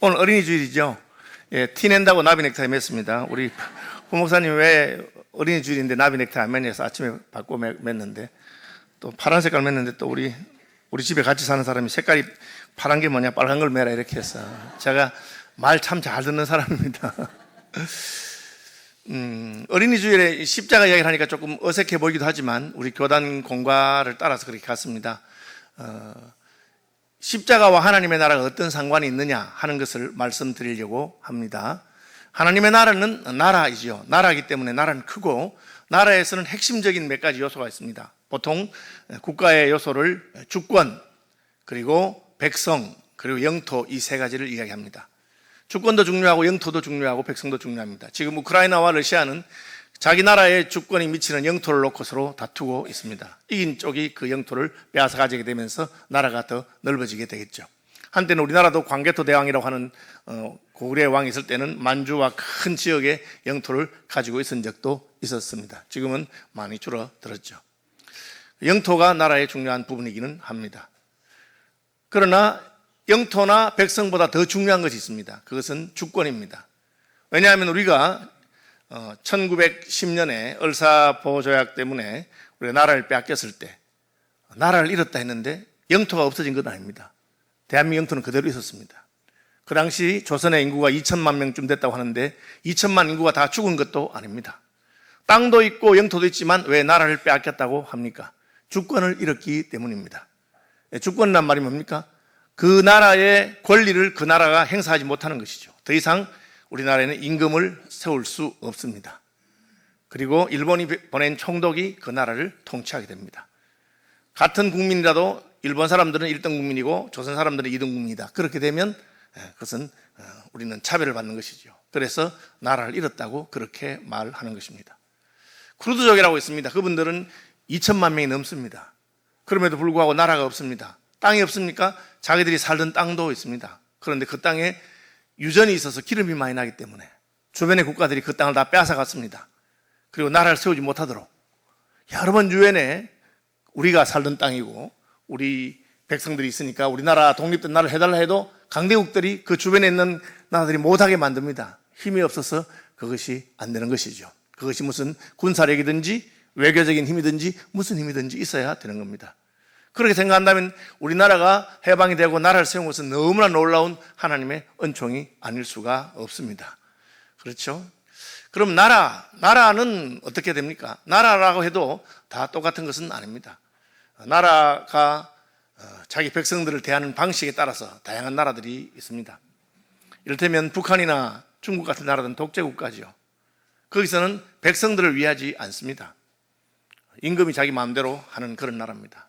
오늘 어린이 주일이죠. 예, 티 낸다고 나비 넥타이 맸습니다. 우리 부목사님 왜 어린이 주일인데 나비 넥타이 안 맸냐 해서 아침에 바꿔 맸는데, 또 파란 색깔 맸는데, 또 우리 집에 같이 사는 사람이 색깔이 파란 게 뭐냐, 빨간 걸 매라 이렇게 해서, 제가 말 참 잘 듣는 사람입니다. 어린이 주일에 십자가 이야기를 하니까 조금 어색해 보이기도 하지만 우리 교단 공과를 따라서 그렇게 갔습니다. 십자가와 하나님의 나라가 어떤 상관이 있느냐 하는 것을 말씀드리려고 합니다. 하나님의 나라는 나라이죠. 나라이기 때문에 나라는 크고, 나라에서는 핵심적인 몇 가지 요소가 있습니다. 보통 국가의 요소를 주권, 그리고 백성, 그리고 영토, 이 세 가지를 이야기합니다. 주권도 중요하고 영토도 중요하고 백성도 중요합니다. 지금 우크라이나와 러시아는 자기 나라의 주권이 미치는 영토를 놓고 서로 다투고 있습니다. 이긴 쪽이 그 영토를 빼앗아 가지게 되면서 나라가 더 넓어지게 되겠죠. 한때는 우리나라도 광개토 대왕이라고 하는 고구려의 왕이 있을 때는 만주와 큰 지역의 영토를 가지고 있은 적도 있었습니다. 지금은 많이 줄어들었죠. 영토가 나라의 중요한 부분이기는 합니다. 그러나 영토나 백성보다 더 중요한 것이 있습니다. 그것은 주권입니다. 왜냐하면 우리가 1910년에 을사보조약 때문에 우리가 나라를 빼앗겼을 때 나라를 잃었다 했는데 영토가 없어진 건 아닙니다. 대한민국 영토는 그대로 있었습니다. 그 당시 조선의 인구가 2천만 명쯤 됐다고 하는데 2천만 인구가 다 죽은 것도 아닙니다. 땅도 있고 영토도 있지만 왜 나라를 빼앗겼다고 합니까? 주권을 잃었기 때문입니다. 주권이란 말이 뭡니까? 그 나라의 권리를 그 나라가 행사하지 못하는 것이죠. 더 이상 우리나라에는 임금을 세울 수 없습니다. 그리고 일본이 보낸 총독이 그 나라를 통치하게 됩니다. 같은 국민이라도 일본 사람들은 1등 국민이고 조선 사람들은 2등 국민이다. 그렇게 되면 그것은 우리는 차별을 받는 것이죠. 그래서 나라를 잃었다고 그렇게 말하는 것입니다. 쿠르드족이라고 있습니다. 그분들은 2천만 명이 넘습니다. 그럼에도 불구하고 나라가 없습니다. 땅이 없습니까? 자기들이 살던 땅도 있습니다. 그런데 그 땅에 유전이 있어서 기름이 많이 나기 때문에 주변의 국가들이 그 땅을 다 빼앗아갔습니다. 그리고 나라를 세우지 못하도록. 여러 번 유엔에 우리가 살던 땅이고 우리 백성들이 있으니까 우리나라 독립된 나라를 해달라 해도 강대국들이 그 주변에 있는 나라들이 못하게 만듭니다. 힘이 없어서 그것이 안 되는 것이죠. 그것이 무슨 군사력이든지 외교적인 힘이든지 무슨 힘이든지 있어야 되는 겁니다. 그렇게 생각한다면 우리나라가 해방이 되고 나라를 세운 것은 너무나 놀라운 하나님의 은총이 아닐 수가 없습니다. 그렇죠? 그럼 나라는 어떻게 됩니까? 나라라고 해도 다 똑같은 것은 아닙니다. 나라가 자기 백성들을 대하는 방식에 따라서 다양한 나라들이 있습니다. 이를테면 북한이나 중국 같은 나라들은 독재국가죠. 거기서는 백성들을 위하지 않습니다. 임금이 자기 마음대로 하는 그런 나라입니다.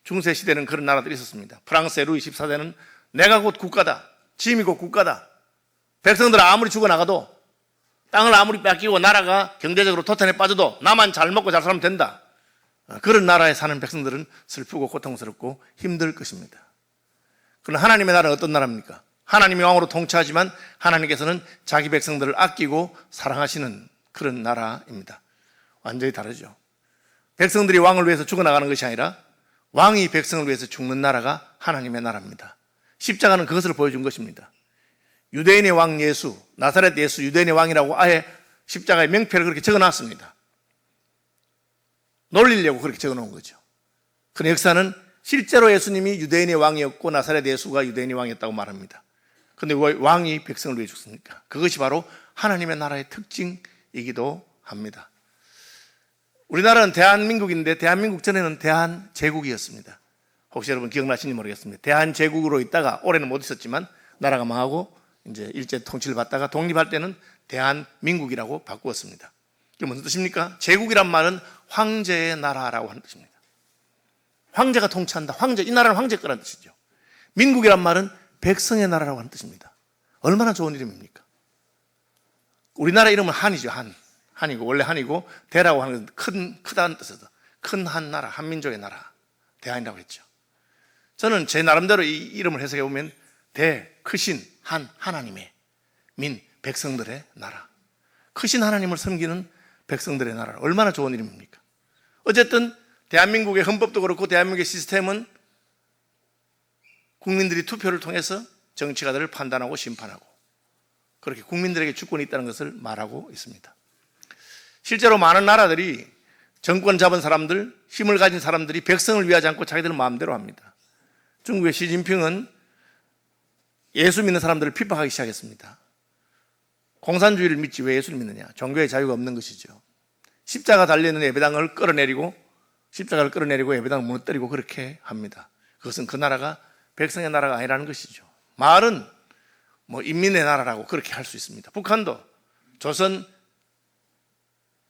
중세 시대는 그런 나라들이 있었습니다. 프랑스의 루이 14세는 내가 곧 국가다, 짐이 곧 국가다, 백성들은 아무리 죽어나가도 땅을 아무리 뺏기고 나라가 경제적으로 토탄에 빠져도 나만 잘 먹고 잘 살면 된다. 그런 나라에 사는 백성들은 슬프고 고통스럽고 힘들 것입니다. 그러나 하나님의 나라는 어떤 나라입니까? 하나님이 왕으로 통치하지만 하나님께서는 자기 백성들을 아끼고 사랑하시는 그런 나라입니다. 완전히 다르죠. 백성들이 왕을 위해서 죽어나가는 것이 아니라 왕이 백성을 위해서 죽는 나라가 하나님의 나라입니다. 십자가는 그것을 보여준 것입니다. 유대인의 왕 예수, 나사렛 예수 유대인의 왕이라고 아예 십자가에 명패를 그렇게 적어놨습니다. 놀리려고 그렇게 적어놓은 거죠. 그런데 역사는 실제로 예수님이 유대인의 왕이었고 나사렛 예수가 유대인의 왕이었다고 말합니다. 그런데 왜 왕이 백성을 위해 죽습니까? 그것이 바로 하나님의 나라의 특징이기도 합니다. 우리나라는 대한민국인데 대한민국 전에는 대한제국이었습니다. 혹시 여러분 기억나시는지 모르겠습니다. 대한제국으로 있다가 올해는 못 있었지만 나라가 망하고 이제 일제 통치를 받다가 독립할 때는 대한민국이라고 바꾸었습니다. 이게 무슨 뜻입니까? 제국이란 말은 황제의 나라라고 하는 뜻입니다. 황제가 통치한다. 황제, 이 나라는 황제 거라는 뜻이죠. 민국이란 말은 백성의 나라라고 하는 뜻입니다. 얼마나 좋은 이름입니까? 우리나라 이름은 한이죠. 한이고 원래 한이고 대라고 하는 것은 크다는 뜻에서 큰 한 나라, 한민족의 나라, 대한이라고 했죠. 저는 제 나름대로 이 이름을 해석해 보면 크신 하나님의 민, 백성들의 나라. 크신 하나님을 섬기는 백성들의 나라. 얼마나 좋은 이름입니까? 어쨌든 대한민국의 헌법도 그렇고 대한민국의 시스템은 국민들이 투표를 통해서 정치가들을 판단하고 심판하고 그렇게 국민들에게 주권이 있다는 것을 말하고 있습니다. 실제로 많은 나라들이 정권 잡은 사람들, 힘을 가진 사람들이 백성을 위하지 않고 자기들 마음대로 합니다. 중국의 시진핑은 예수 믿는 사람들을 핍박하기 시작했습니다. 공산주의를 믿지 왜 예수를 믿느냐? 종교의 자유가 없는 것이죠. 십자가 달려있는 예배당을 끌어내리고 십자가를 끌어내리고 예배당을 무너뜨리고 그렇게 합니다. 그것은 그 나라가 백성의 나라가 아니라는 것이죠. 말은 인민의 나라라고 그렇게 할 수 있습니다. 북한도 조선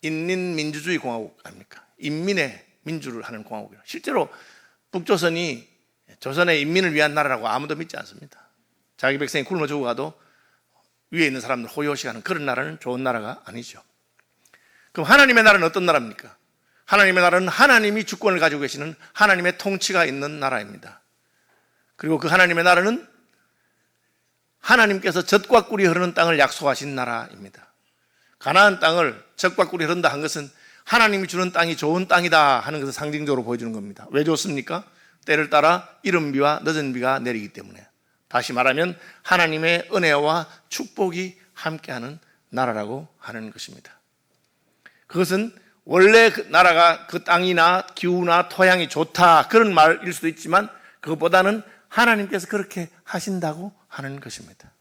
인민민주주의 공화국 아닙니까? 인민의 민주를 하는 공화국이에요. 실제로 북조선이 조선의 인민을 위한 나라라고 아무도 믿지 않습니다. 자기 백성이 굶어 죽어가도 위에 있는 사람들 호요시하는 그런 나라는 좋은 나라가 아니죠. 그럼 하나님의 나라는 어떤 나라입니까? 하나님의 나라는 하나님이 주권을 가지고 계시는 하나님의 통치가 있는 나라입니다. 그리고 그 하나님의 나라는 하나님께서 젖과 꿀이 흐르는 땅을 약속하신 나라입니다. 가나안 땅을 젖과 꿀이 흐른다 한 것은 하나님이 주는 땅이 좋은 땅이다 하는 것을 상징적으로 보여주는 겁니다. 왜 좋습니까? 때를 따라 이른 비와 늦은 비가 내리기 때문에. 다시 말하면 하나님의 은혜와 축복이 함께하는 나라라고 하는 것입니다. 그것은 원래 그 나라가 그 땅이나 기후나 토양이 좋다 그런 말일 수도 있지만 그것보다는 하나님께서 그렇게 하신다고 하는 것입니다.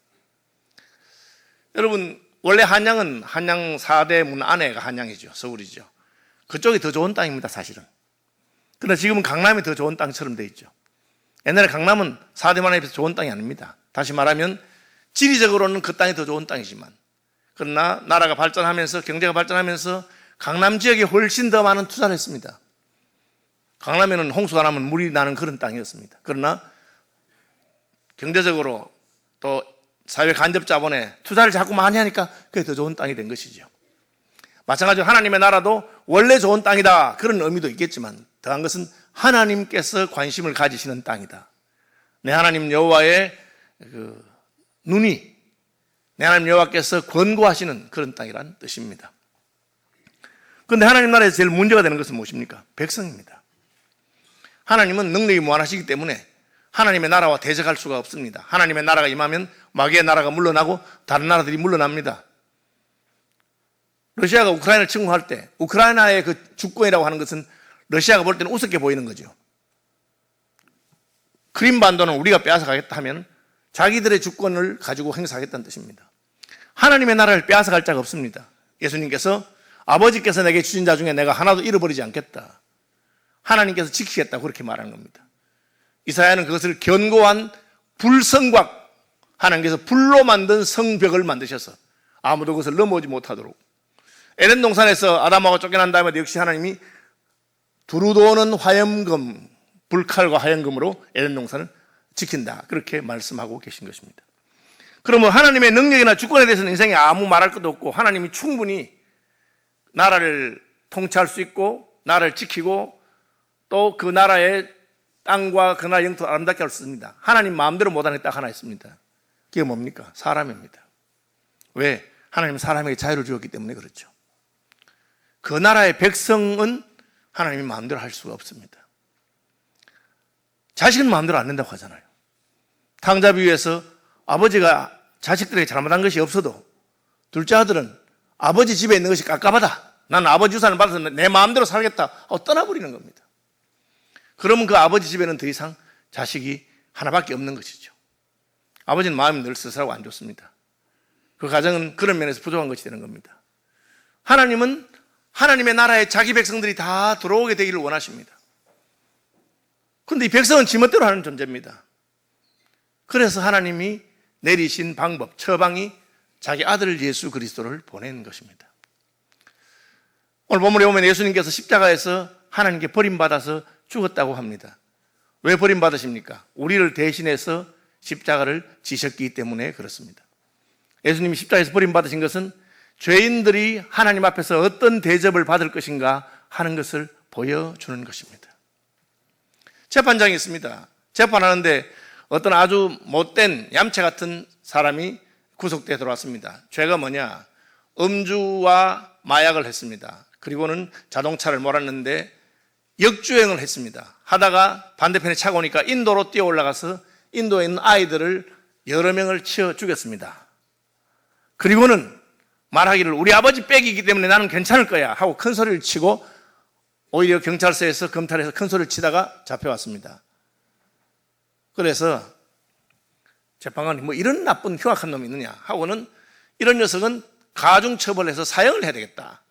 여러분, 원래 한양은 한양 4대 문 안에가 한양이죠. 서울이죠. 그쪽이 더 좋은 땅입니다, 사실은. 그러나 지금은 강남이 더 좋은 땅처럼 돼 있죠. 옛날에 강남은 4대 문안에 비해서 좋은 땅이 아닙니다. 다시 말하면 지리적으로는 그 땅이 더 좋은 땅이지만 그러나 나라가 발전하면서 경제가 발전하면서 강남 지역에 훨씬 더 많은 투자를 했습니다. 강남에는 홍수가 나면 물이 나는 그런 땅이었습니다. 그러나 경제적으로 또 사회 간접 자본에 투자를 자꾸 많이 하니까 그게 더 좋은 땅이 된 것이죠. 마찬가지로 하나님의 나라도 원래 좋은 땅이다 그런 의미도 있겠지만 더한 것은 하나님께서 관심을 가지시는 땅이다. 내 하나님 여호와의 눈이 내 하나님 여호와께서 권고하시는 그런 땅이라는 뜻입니다. 그런데 하나님 나라에서 제일 문제가 되는 것은 무엇입니까? 백성입니다. 하나님은 능력이 무한하시기 때문에 하나님의 나라와 대적할 수가 없습니다. 하나님의 나라가 임하면 마귀의 나라가 물러나고 다른 나라들이 물러납니다. 러시아가 우크라이나를 침공할 때 우크라이나의 그 주권이라고 하는 것은 러시아가 볼 때는 우습게 보이는 거죠. 크림반도는 우리가 빼앗아가겠다 하면 자기들의 주권을 가지고 행사하겠다는 뜻입니다. 하나님의 나라를 빼앗아갈 자가 없습니다. 예수님께서 아버지께서 내게 주신 자 중에 내가 하나도 잃어버리지 않겠다. 하나님께서 지키겠다 그렇게 말하는 겁니다. 이사야는 그것을 견고한 불성곽, 하나님께서 불로 만든 성벽을 만드셔서 아무도 그것을 넘어오지 못하도록. 에덴 동산에서 아담하고 쫓겨난 다음에 역시 하나님이 두루도는 화염금, 불칼과 화염금으로 에덴 동산을 지킨다 그렇게 말씀하고 계신 것입니다. 그러면 하나님의 능력이나 주권에 대해서는 인생에 아무 말할 것도 없고 하나님이 충분히 나라를 통치할 수 있고 나라를 지키고 또 그 나라의 땅과 그 나라의 영토를 아름답게 할 수 있습니다. 하나님 마음대로 못하는 게 딱 하나 있습니다. 그게 뭡니까? 사람입니다. 왜? 하나님은 사람에게 자유를 주었기 때문에 그렇죠. 그 나라의 백성은 하나님이 마음대로 할 수가 없습니다. 자식은 마음대로 안 된다고 하잖아요. 탕자 비유에서 아버지가 자식들에게 잘못한 것이 없어도 둘째 아들은 아버지 집에 있는 것이 깝깝하다. 나는 아버지 유산을 받아서 내 마음대로 살겠다 하고 떠나버리는 겁니다. 그러면 그 아버지 집에는 더 이상 자식이 하나밖에 없는 것이죠. 아버지는 마음이 늘 쓸쓸하고 안 좋습니다. 그 가정은 그런 면에서 부족한 것이 되는 겁니다. 하나님은 하나님의 나라에 자기 백성들이 다 들어오게 되기를 원하십니다. 그런데 이 백성은 지멋대로 하는 존재입니다. 그래서 하나님이 내리신 방법, 처방이 자기 아들 예수 그리스도를 보낸 것입니다. 오늘 본문에 보면 예수님께서 십자가에서 하나님께 버림받아서 죽었다고 합니다. 왜 버림받으십니까? 우리를 대신해서 십자가를 지셨기 때문에 그렇습니다. 예수님이 십자가에서 버림받으신 것은 죄인들이 하나님 앞에서 어떤 대접을 받을 것인가 하는 것을 보여주는 것입니다. 재판장이 있습니다. 재판하는데 어떤 아주 못된 얌체 같은 사람이 구속되어 들어왔습니다. 죄가 뭐냐? 음주와 마약을 했습니다. 그리고는 자동차를 몰았는데 역주행을 했습니다. 하다가 반대편에 차가 오니까 인도로 뛰어 올라가서 인도에 있는 아이들을 여러 명을 치어 죽였습니다. 그리고는 말하기를 우리 아버지 빽이기 때문에 나는 괜찮을 거야 하고 큰 소리를 치고 오히려 경찰서에서 검찰에서 큰 소리를 치다가 잡혀왔습니다. 그래서 재판관이 뭐 이런 나쁜 흉악한 놈이 있느냐 하고는 이런 녀석은 가중처벌해서 사형을 해야 되겠다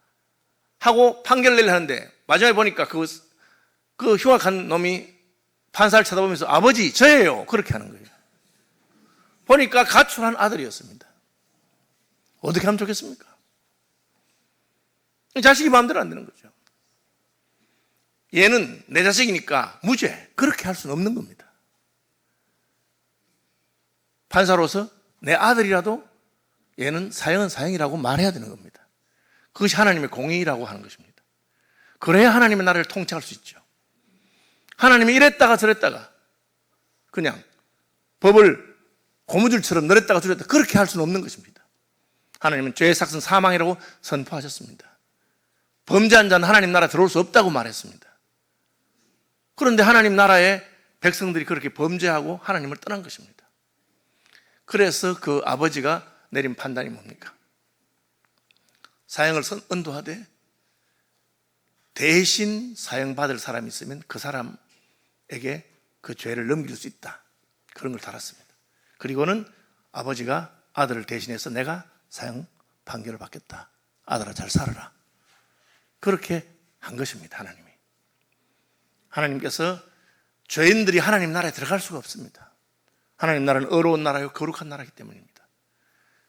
하고 판결을 내려 하는데 마지막에 보니까 그 흉악한 놈이 판사를 쳐다보면서 아버지 저예요 그렇게 하는 거예요. 보니까 가출한 아들이었습니다. 어떻게 하면 좋겠습니까? 자식이 마음대로 안 되는 거죠. 얘는 내 자식이니까 무죄 그렇게 할 수는 없는 겁니다. 판사로서 내 아들이라도 얘는 사형은 사형이라고 말해야 되는 겁니다. 그것이 하나님의 공의라고 하는 것입니다. 그래야 하나님의 나라를 통치할 수 있죠. 하나님이 이랬다가 저랬다가 그냥 법을 고무줄처럼 늘었다가 줄였다 그렇게 할 수는 없는 것입니다. 하나님은 죄의 삭은 사망이라고 선포하셨습니다. 범죄한 자는 하나님 나라 들어올 수 없다고 말했습니다. 그런데 하나님 나라의 백성들이 그렇게 범죄하고 하나님을 떠난 것입니다. 그래서 그 아버지가 내린 판단이 뭡니까? 사형을 언도하되 대신 사형받을 사람이 있으면 그 사람에게 그 죄를 넘길 수 있다. 그런 걸 달았습니다. 그리고는 아버지가 아들을 대신해서 내가 사형 판결을 받겠다. 아들아 잘 살아라. 그렇게 한 것입니다. 하나님이. 하나님께서 죄인들이 하나님 나라에 들어갈 수가 없습니다. 하나님 나라는 어려운 나라요 거룩한 나라이기 때문입니다.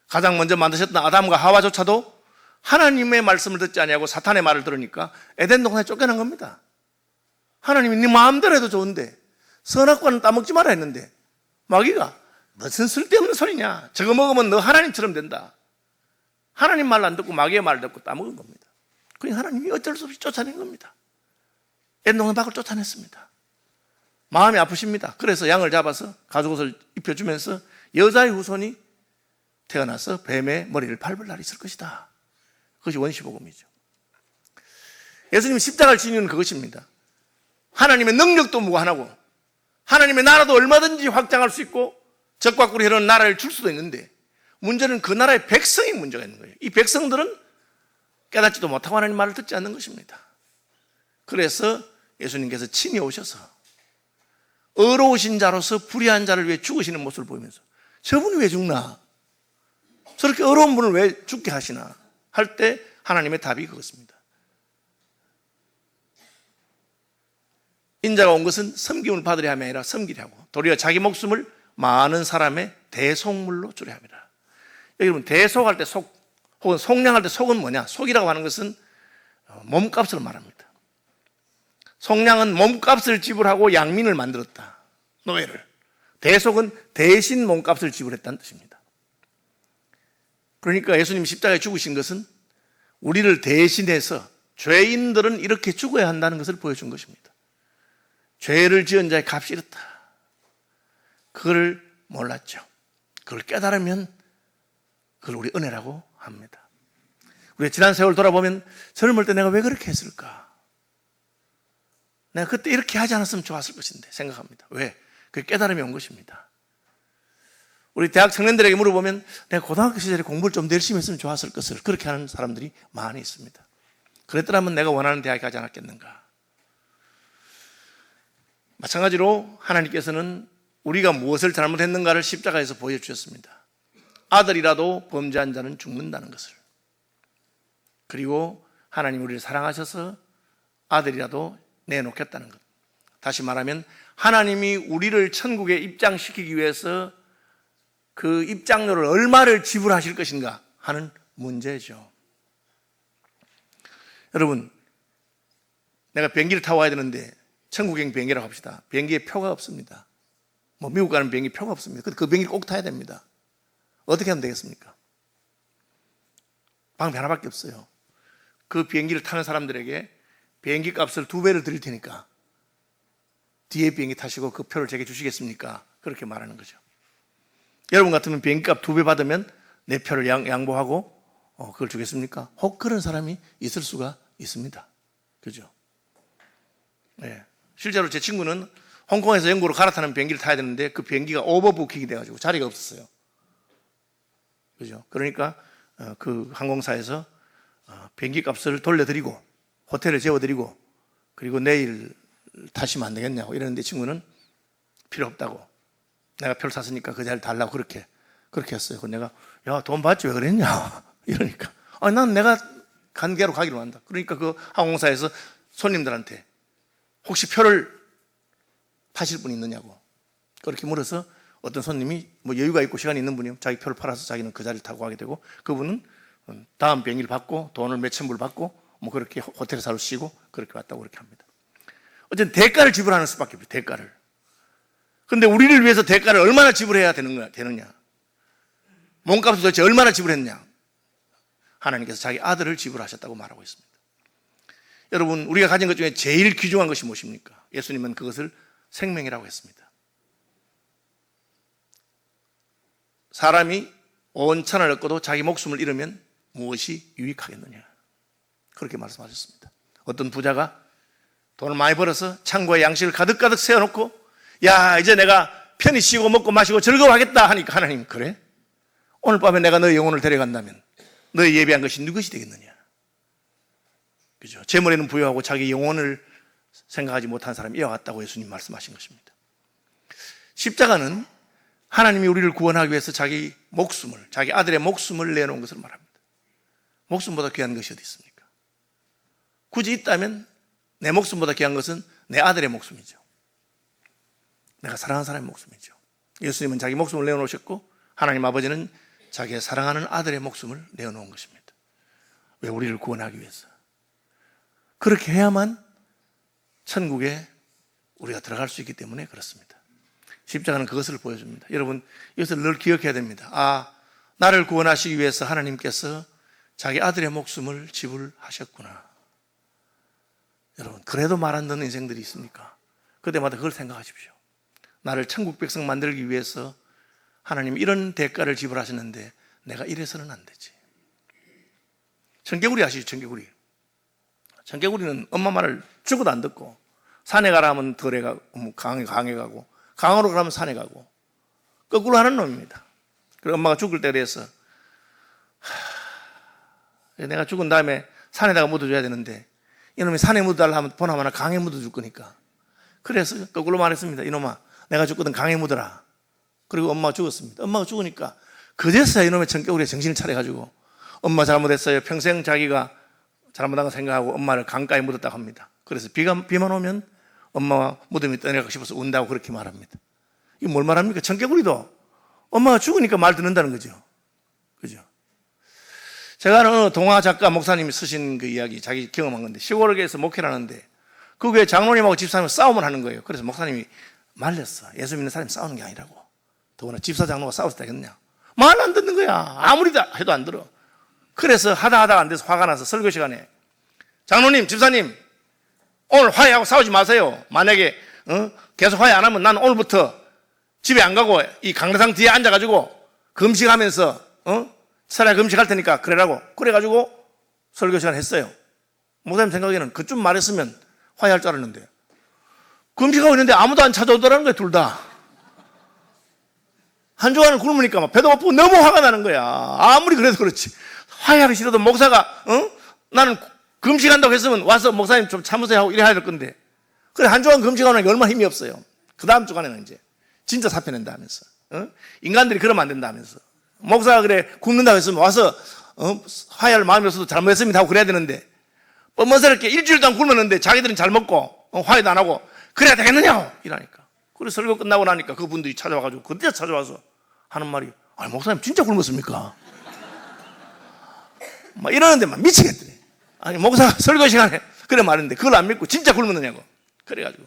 가장 먼저 만드셨던 아담과 하와조차도 하나님의 말씀을 듣지 아니하고 사탄의 말을 들으니까 에덴 동산에 쫓겨난 겁니다. 하나님이 네 마음대로 해도 좋은데 선악과는 따먹지 마라 했는데 마귀가 무슨 쓸데없는 소리냐 저거 먹으면 너 하나님처럼 된다. 하나님 말 안 듣고 마귀의 말을 듣고 따먹은 겁니다. 그러니 하나님이 어쩔 수 없이 쫓아낸 겁니다. 에덴 동산 밖을 쫓아냈습니다. 마음이 아프십니다. 그래서 양을 잡아서 가죽옷을 입혀주면서 여자의 후손이 태어나서 뱀의 머리를 밟을 날이 있을 것이다. 그것이 원시복음이죠. 예수님 십자가를 지는 이유는 그것입니다. 하나님의 능력도 무한하고 하나님의 나라도 얼마든지 확장할 수 있고 적과 꿀이 흐르는 나라를 줄 수도 있는데 문제는 그 나라의 백성이 문제가 있는 거예요. 이 백성들은 깨닫지도 못하고 하나님 말을 듣지 않는 것입니다. 그래서 예수님께서 친히 오셔서 의로우신 자로서 불의한 자를 위해 죽으시는 모습을 보이면서 저분이 왜 죽나? 저렇게 어려운 분을 왜 죽게 하시나? 할 때 하나님의 답이 그것입니다. 인자가 온 것은 섬김을 받으려 함이 아니라 섬기려 하고 도리어 자기 목숨을 많은 사람의 대속물로 주려 함이라. 여러분 대속할 때 속 혹은 속량할 때 속은 뭐냐? 속이라고 하는 것은 몸값을 말합니다. 속량은 몸값을 지불하고 양민을 만들었다. 노예를. 대속은 대신 몸값을 지불했다는 뜻입니다. 그러니까 예수님 십자가에 죽으신 것은 우리를 대신해서 죄인들은 이렇게 죽어야 한다는 것을 보여준 것입니다. 죄를 지은 자의 값이 이렇다. 그걸 몰랐죠. 그걸 깨달으면 그걸 우리 은혜라고 합니다. 우리 지난 세월 돌아보면 젊을 때 내가 왜 그렇게 했을까? 내가 그때 이렇게 하지 않았으면 좋았을 것인데 생각합니다. 왜? 그게 깨달음이 온 것입니다. 우리 대학 청년들에게 물어보면 내가 고등학교 시절에 공부를 좀 열심히 했으면 좋았을 것을 그렇게 하는 사람들이 많이 있습니다. 그랬더라면 내가 원하는 대학에 가지 않았겠는가? 마찬가지로 하나님께서는 우리가 무엇을 잘못했는가를 십자가에서 보여주셨습니다. 아들이라도 범죄한 자는 죽는다는 것을. 그리고 하나님 우리를 사랑하셔서 아들이라도 내놓겠다는 것. 다시 말하면 하나님이 우리를 천국에 입장시키기 위해서 그 입장료를 얼마를 지불하실 것인가 하는 문제죠. 여러분, 내가 비행기를 타고 와야 되는데 천국행 비행기라고 합시다. 비행기에 표가 없습니다. 뭐 미국 가는 비행기 표가 없습니다. 그 비행기를 꼭 타야 됩니다. 어떻게 하면 되겠습니까? 방법이 하나밖에 없어요. 그 비행기를 타는 사람들에게 비행기 값을 2배를 드릴 테니까 뒤에 비행기 타시고 그 표를 제게 주시겠습니까? 그렇게 말하는 거죠. 여러분 같으면 비행기 값 2배 받으면 내 표를 양보하고 그걸 주겠습니까? 혹 그런 사람이 있을 수가 있습니다. 그죠? 네. 실제로 제 친구는 홍콩에서 영국으로 갈아타는 비행기를 타야 되는데 그 비행기가 오버부킹이 돼가지고 자리가 없었어요. 그죠? 그러니까 그 항공사에서 비행기 값을 돌려드리고 호텔을 재워드리고 그리고 내일 타시면 안 되겠냐고 이러는데 친구는 필요 없다고. 내가 표를 샀으니까 그 자리를 달라고 그렇게 했어요. 그래서 내가 야, 돈 받지 왜 그랬냐 이러니까 난 내가 관계로 가기로 한다. 그러니까 그 항공사에서 손님들한테 혹시 표를 파실 분 있느냐고 그렇게 물어서 어떤 손님이 뭐 여유가 있고 시간이 있는 분이요 자기 표를 팔아서 자기는 그 자리를 타고 가게 되고 그분은 다음 비행기를 받고 돈을 몇천 불 받고 뭐 그렇게 호텔에 사러 쉬고 그렇게 왔다고 그렇게 합니다. 어쨌든 대가를 지불하는 수밖에 없어요. 대가를. 그런데 우리를 위해서 대가를 얼마나 지불해야 되느냐? 몸값을 도대체 얼마나 지불했냐? 하나님께서 자기 아들을 지불하셨다고 말하고 있습니다. 여러분, 우리가 가진 것 중에 제일 귀중한 것이 무엇입니까? 예수님은 그것을 생명이라고 했습니다. 사람이 온 천을 얻고도 자기 목숨을 잃으면 무엇이 유익하겠느냐? 그렇게 말씀하셨습니다. 어떤 부자가 돈을 많이 벌어서 창고에 양식을 가득가득 세워놓고 야, 이제 내가 편히 쉬고 먹고 마시고 즐거워하겠다 하니까 하나님, 그래? 오늘 밤에 내가 너의 영혼을 데려간다면 너의 예비한 것이 누구시 되겠느냐? 그죠? 재물에는 부여하고 자기 영혼을 생각하지 못한 사람이 이와 같다고 예수님 말씀하신 것입니다. 십자가는 하나님이 우리를 구원하기 위해서 자기 목숨을, 자기 아들의 목숨을 내놓은 것을 말합니다. 목숨보다 귀한 것이 어디 있습니까? 굳이 있다면 내 목숨보다 귀한 것은 내 아들의 목숨이죠. 내가 사랑하는 사람의 목숨이죠. 예수님은 자기 목숨을 내어놓으셨고 하나님 아버지는 자기의 사랑하는 아들의 목숨을 내어놓은 것입니다. 왜? 우리를 구원하기 위해서. 그렇게 해야만 천국에 우리가 들어갈 수 있기 때문에 그렇습니다. 십자가는 그것을 보여줍니다. 여러분, 이것을 늘 기억해야 됩니다. 나를 구원하시기 위해서 하나님께서 자기 아들의 목숨을 지불하셨구나. 여러분, 그래도 말 안 듣는 인생들이 있습니까? 그때마다 그걸 생각하십시오. 나를 천국 백성 만들기 위해서 하나님 이런 대가를 지불하셨는데 내가 이래서는 안 되지. 청개구리 아시죠? 청개구리. 청개구리는 엄마 말을 죽어도 안 듣고 산에 가라 하면 덜에 가고 강에 가고 강으로 가면 산에 가고 거꾸로 하는 놈입니다. 그리고 엄마가 죽을 때 그래서 내가 죽은 다음에 산에다가 묻어줘야 되는데 이놈이 산에 묻어달라 하면 보나마나 강에 묻어줄 거니까 그래서 거꾸로 말했습니다. 이놈아, 내가 죽거든 강에 묻어라. 그리고 엄마가 죽었습니다. 엄마가 죽으니까 그제서야 이놈의 청개구리가 정신을 차려가지고 엄마 잘못했어요. 평생 자기가 잘못한 거 생각하고 엄마를 강가에 묻었다고 합니다. 그래서 비만 오면 엄마와 무덤이 떠내가고 싶어서 운다고 그렇게 말합니다. 이게 뭘 말합니까? 청개구리도 엄마가 죽으니까 말 듣는다는 거죠. 그죠? 제가 아는 동화 작가 목사님이 쓰신 그 이야기, 자기 경험한 건데, 시골에서 목회를 하는데 그 외에 장로님하고 집사님하고 싸움을 하는 거예요. 그래서 목사님이 말렸어. 예수 믿는 사람이 싸우는 게 아니라고. 더구나 집사 장로가 싸웠을 때 하겠냐? 말 안 듣는 거야. 아무리 해도 안 들어. 그래서 하다가 안 돼서 화가 나서 설교 시간에 장로님, 집사님, 오늘 화해하고 싸우지 마세요. 만약에 계속 화해 안 하면 나는 오늘부터 집에 안 가고 이 강례상 뒤에 앉아가지고 금식하면서 차라리 금식할 테니까 그래라고 그래가지고 설교 시간 했어요. 목사님 생각에는 그쯤 말했으면 화해할 줄 알았는데 금식하고 있는데 아무도 안 찾아오더라는 거예요. 둘 다. 한 주간을 굶으니까 막 배도 고프고 너무 화가 나는 거야. 아무리 그래도 그렇지. 화해하기 싫어도 목사가 나는 금식한다고 했으면 와서 목사님 좀 참으세요 하고 이래 해야 될 건데 그래 한 주간 금식하는 게 얼마나 힘이 없어요. 그 다음 주간에는 이제 진짜 사표 낸다 하면서 인간들이 그러면 안 된다 하면서 목사가 그래 굶는다고 했으면 와서 화해할 마음이 없어도 잘못했습니다 하고 그래야 되는데 뻔뻔스럽게 일주일도 안 굶었는데 자기들은 잘 먹고 화해도 안 하고 그래야 되겠느냐고 이러니까. 그래서 설교 끝나고 나니까 그분들이 찾아와가지고 그때 찾아와서 하는 말이 아니 목사님 진짜 굶었습니까? 막 이러는데 막 미치겠더니 아니 목사가 설교 시간에 그래 말했는데 그걸 안 믿고 진짜 굶었느냐고. 그래가지고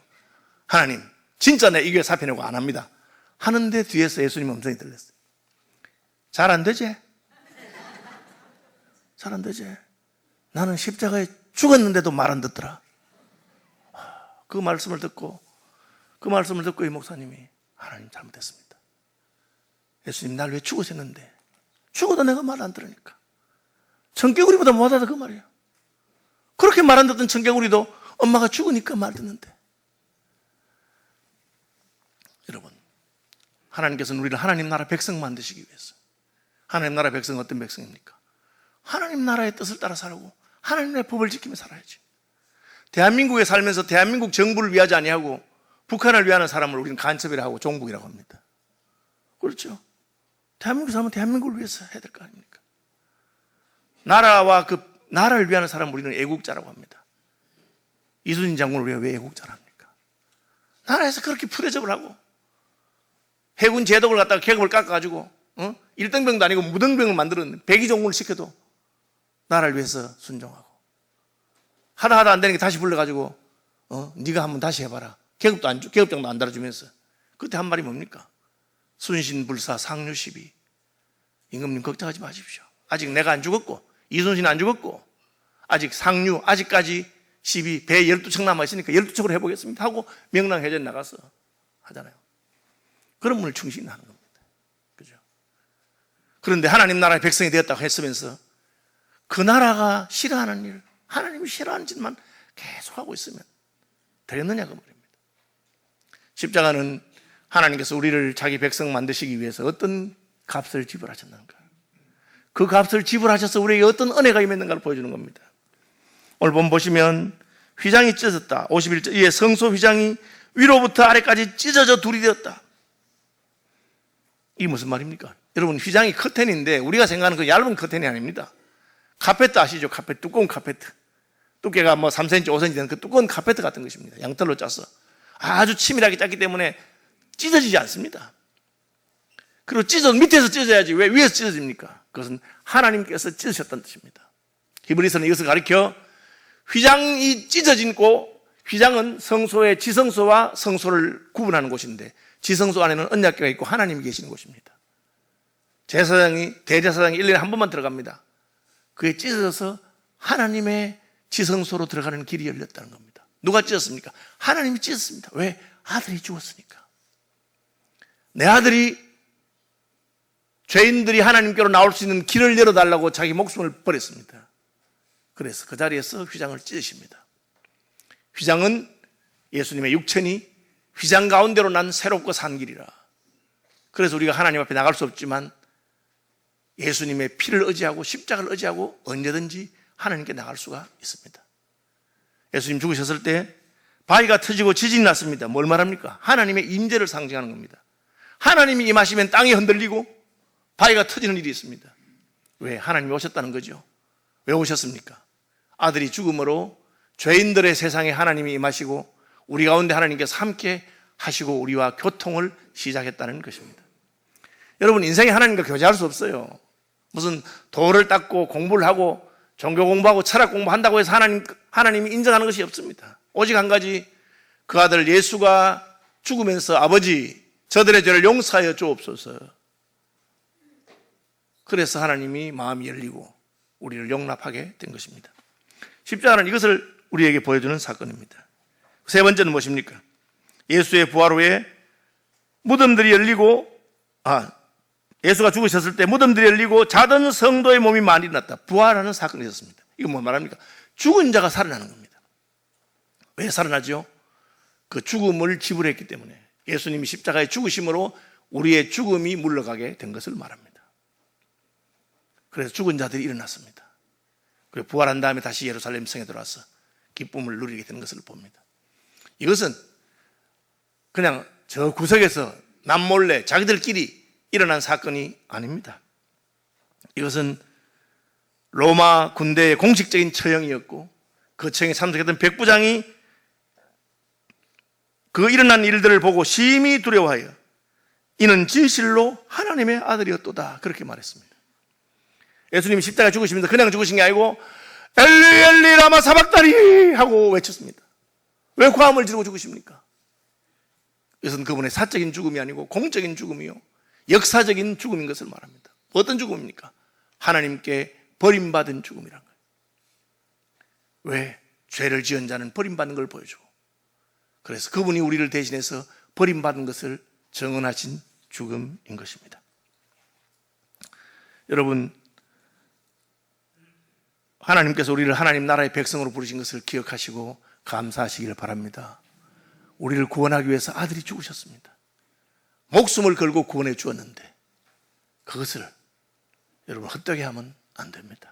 하나님 진짜 내 이 교회 사표 내고 안 합니다 하는데 뒤에서 예수님 음성이 들렸어요. 잘 안 되지? 잘 안 되지? 나는 십자가에 죽었는데도 말 안 듣더라. 그 말씀을 듣고 이 목사님이 하나님 잘못했습니다. 예수님 날 왜 죽으셨는데 죽어도 내가 말 안 들으니까 청개구리보다 못하다 그 말이에요. 그렇게 말 안 듣던 청개구리도 엄마가 죽으니까 말 듣는데 하나님께서는 우리를 하나님 나라 백성 만드시기 위해서. 하나님 나라 백성은 어떤 백성입니까? 하나님 나라의 뜻을 따라 살고 하나님의 법을 지키며 살아야지. 대한민국에 살면서 대한민국 정부를 위하지 아니하고 북한을 위하는 사람을 우리는 간첩이라 하고 종북이라고 합니다. 그렇죠? 대한민국에 살면 대한민국을 위해서 해야 될 거 아닙니까? 나라와 그 나라를 위하는 사람을 우리는 애국자라고 합니다. 이순신 장군을 왜 애국자라 합니까? 나라에서 그렇게 푸대접을 하고 해군 제독을 갖다가 계급을 깎아가지고 1등병도 아니고 무등병을 만들었는데 백의종군을 시켜도 나라를 위해서 순종하고 하다 안 되는 게 다시 불러가지고 네가 한번 다시 해봐라. 계급장도 안 달아주면서 그때 한 말이 뭡니까? 순신불사 상류시비. 임금님 걱정하지 마십시오. 아직 내가 안 죽었고 이순신 안 죽었고 아직 상류 아직까지 시비 배 12척 남아있으니까 12척으로 해보겠습니다 하고 명랑해전 나가서 하잖아요. 그런 분을 충실히 하는 겁니다. 그죠? 그런데 하나님 나라의 백성이 되었다고 했으면서 그 나라가 싫어하는 일, 하나님이 싫어하는 짓만 계속하고 있으면 되겠느냐 그 말입니다. 십자가는 하나님께서 우리를 자기 백성 만드시기 위해서 어떤 값을 지불하셨는가, 그 값을 지불하셔서 우리에게 어떤 은혜가 임했는가를 보여주는 겁니다. 오늘 본 보시면 휘장이 찢어졌다. 51절 이에 성소 휘장이 위로부터 아래까지 찢어져 둘이 되었다. 이게 무슨 말입니까? 여러분, 휘장이 커튼인데 우리가 생각하는 그 얇은 커튼이 아닙니다. 카페트 아시죠? 카페트, 두꺼운 카페트. 두께가 3cm, 5cm 되는 그 두꺼운 카페트 같은 것입니다. 양털로 짜서 아주 치밀하게 짰기 때문에 찢어지지 않습니다. 그리고 밑에서 찢어져야지 왜 위에서 찢어집니까? 그것은 하나님께서 찢으셨다는 뜻입니다. 히브리서는 이것을 가리켜 휘장이 찢어진고, 휘장은 성소의 지성소와 성소를 구분하는 곳인데 지성소 안에는 언약궤가 있고 하나님이 계시는 곳입니다. 대제사장이 1년에 한 번만 들어갑니다. 그게 찢어져서 하나님의 지성소로 들어가는 길이 열렸다는 겁니다. 누가 찢었습니까? 하나님이 찢었습니다. 왜? 아들이 죽었으니까. 내 아들이 죄인들이 하나님께로 나올 수 있는 길을 열어달라고 자기 목숨을 버렸습니다. 그래서 그 자리에서 휘장을 찢으십니다. 휘장은 예수님의 육천이 휘장 가운데로 난 새롭고 산 길이라. 그래서 우리가 하나님 앞에 나갈 수 없지만 예수님의 피를 의지하고 십자가를 의지하고 언제든지 하나님께 나갈 수가 있습니다. 예수님 죽으셨을 때 바위가 터지고 지진이 났습니다. 뭘 말합니까? 하나님의 임재를 상징하는 겁니다. 하나님이 임하시면 땅이 흔들리고 바위가 터지는 일이 있습니다. 왜? 하나님이 오셨다는 거죠. 왜 오셨습니까? 아들이 죽음으로 죄인들의 세상에 하나님이 임하시고 우리 가운데 하나님께서 함께 하시고 우리와 교통을 시작했다는 것입니다. 여러분, 인생에 하나님과 교제할 수 없어요. 무슨 도를 닦고 공부를 하고 종교 공부하고 철학 공부한다고 해서 하나님이 인정하는 것이 없습니다. 오직 한 가지, 그 아들 예수가 죽으면서 아버지 저들의 죄를 용서하여 주옵소서. 그래서 하나님이 마음이 열리고 우리를 용납하게 된 것입니다. 십자가는 이것을 우리에게 보여주는 사건입니다. 세 번째는 무엇입니까? 예수의 부활 후에 무덤들이 열리고 예수가 죽으셨을 때 무덤들이 열리고 자던 성도의 몸이 많이 일어났다. 부활하는 사건이 있었습니다. 이거 뭐 말합니까? 죽은 자가 살아나는 겁니다. 왜 살아나죠? 그 죽음을 지불했기 때문에, 예수님이 십자가에 죽으심으로 우리의 죽음이 물러가게 된 것을 말합니다. 그래서 죽은 자들이 일어났습니다. 그리고 부활한 다음에 다시 예루살렘 성에 들어와서 기쁨을 누리게 되는 것을 봅니다. 이것은 그냥 저 구석에서 남몰래 자기들끼리 일어난 사건이 아닙니다. 이것은 로마 군대의 공식적인 처형이었고 그 처형에 참석했던 백부장이 그 일어난 일들을 보고 심히 두려워하여 이는 진실로 하나님의 아들이었도다, 그렇게 말했습니다. 예수님이 십자가에 죽으시면서 그냥 죽으신 게 아니고 엘리 엘리 라마 사박다니 하고 외쳤습니다. 왜 고함을 지르고 죽으십니까? 이것은 그분의 사적인 죽음이 아니고 공적인 죽음이요, 역사적인 죽음인 것을 말합니다. 어떤 죽음입니까? 하나님께 버림받은 죽음이란 거예요. 왜? 죄를 지은 자는 버림받는 걸 보여주고, 그래서 그분이 우리를 대신해서 버림받은 것을 정언하신 죽음인 것입니다. 여러분, 하나님께서 우리를 하나님 나라의 백성으로 부르신 것을 기억하시고 감사하시기를 바랍니다. 우리를 구원하기 위해서 아들이 죽으셨습니다. 목숨을 걸고 구원해 주었는데 그것을 여러분 헛되게 하면 안 됩니다.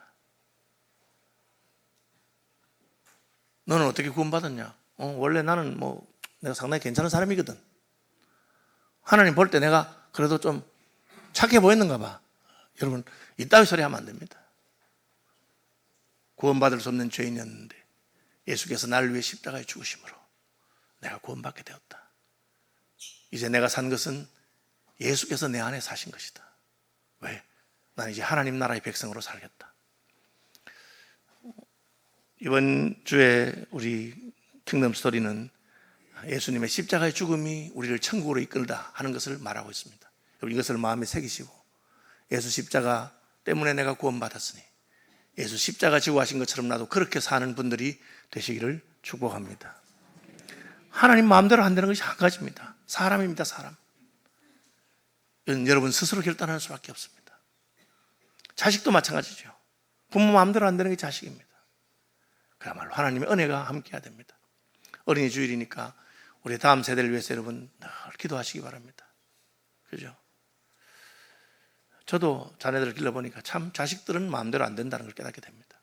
너는 어떻게 구원받았냐? 원래 나는 내가 상당히 괜찮은 사람이거든. 하나님 볼 때 내가 그래도 좀 착해 보였는가 봐. 여러분 이따위 소리 하면 안 됩니다. 구원받을 수 없는 죄인이었는데 예수께서 나를 위해 십자가에 죽으심으로 내가 구원받게 되었다. 이제 내가 산 것은 예수께서 내 안에 사신 것이다. 왜? 나는 이제 하나님 나라의 백성으로 살겠다. 이번 주에 우리 킹덤 스토리는 예수님의 십자가의 죽음이 우리를 천국으로 이끌다 하는 것을 말하고 있습니다. 여러분 이것을 마음에 새기시고 예수 십자가 때문에 내가 구원받았으니 예수 십자가 지고 하신 것처럼 나도 그렇게 사는 분들이 되시기를 축복합니다. 하나님 마음대로 안 되는 것이 한 가지입니다. 사람입니다. 사람. 여러분 스스로 결단할 수밖에 없습니다. 자식도 마찬가지죠. 부모 마음대로 안 되는 게 자식입니다. 그야말로 하나님의 은혜가 함께해야 됩니다. 어린이 주일이니까 우리 다음 세대를 위해서 여러분 늘 기도하시기 바랍니다. 그죠? 저도 자녀들을 길러보니까 참 자식들은 마음대로 안 된다는 걸 깨닫게 됩니다.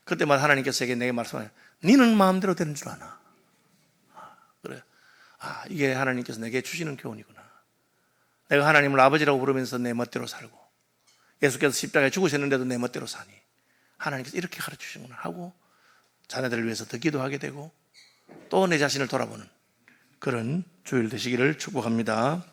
그때마다 하나님께서 내게 말씀하세요. 너는 마음대로 되는 줄 아나? 그래. 이게 하나님께서 내게 주시는 교훈이구나. 내가 하나님을 아버지라고 부르면서 내 멋대로 살고 예수께서 십자가에 죽으셨는데도 내 멋대로 사니 하나님께서 이렇게 가르치시는구나 하고 자녀들을 위해서 더 기도하게 되고 또 내 자신을 돌아보는 그런 주일 되시기를 축복합니다.